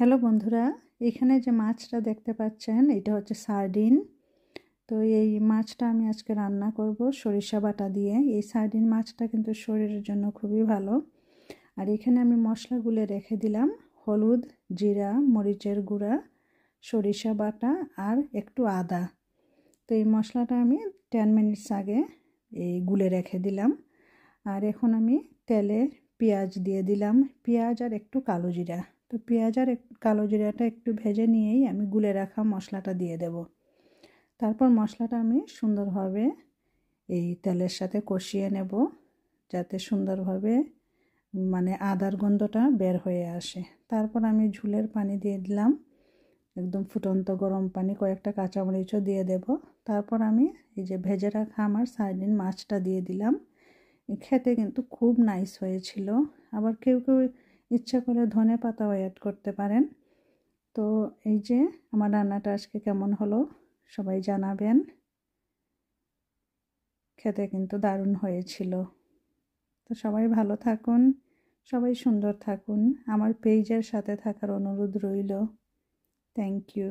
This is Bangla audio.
হ্যালো বন্ধুরা, এখানে যে মাছটা দেখতে পাচ্ছেন এটা হচ্ছে সার্ডিন। তো এই মাছটা আমি আজকে রান্না করব সরিষা বাটা দিয়ে। এই সার্ডিন মাছটা কিন্তু শরীরের জন্য খুবই ভালো। আর এখানে আমি মশলাগুলো রেখে দিলাম: হলুদ, জিরা, মরিচের গুঁড়া, সরিষা বাটা আর একটু আদা। তো এই মশলাটা আমি 10 মিনিটস আগে গুলে রেখে দিলাম। আর এখন আমি তেলে পেঁয়াজ দিয়ে দিলাম, পেঁয়াজ আর একটু কালো জিরা। তো পেঁয়াজ আর কালো জিরাটা একটু ভেজে নিয়েই আমি গুলে রাখা মশলাটা দিয়ে দেব। তারপর মশলাটা আমি সুন্দরভাবে এই তেলের সাথে কষিয়ে নেব, যাতে সুন্দরভাবে আদার গন্ধটা বের হয়ে আসে। তারপর আমি ঝোলের পানি দিয়ে দিলাম, একদম ফুটন্ত গরম পানি, কয়েকটা কাঁচামরিচও দিয়ে দেব। তারপর আমি এই যে ভেজে রাখা আমার সার্ডিন মাছটা দিয়ে দিলাম। খেতে কিন্তু খুব নাইস হয়েছিল। আবার কেউ কেউ ইচ্ছা করে ধনে পাতাও অ্যাড করতে পারেন। তো এই যে আমার রান্নাটা আজকে কেমন হলো সবাই জানাবেন। খেতে কিন্তু দারুণ হয়েছিল। তো সবাই ভালো থাকুন, সবাই সুন্দর থাকুন। আমার পেজের সাথে থাকার অনুরোধ রইল। Thank you.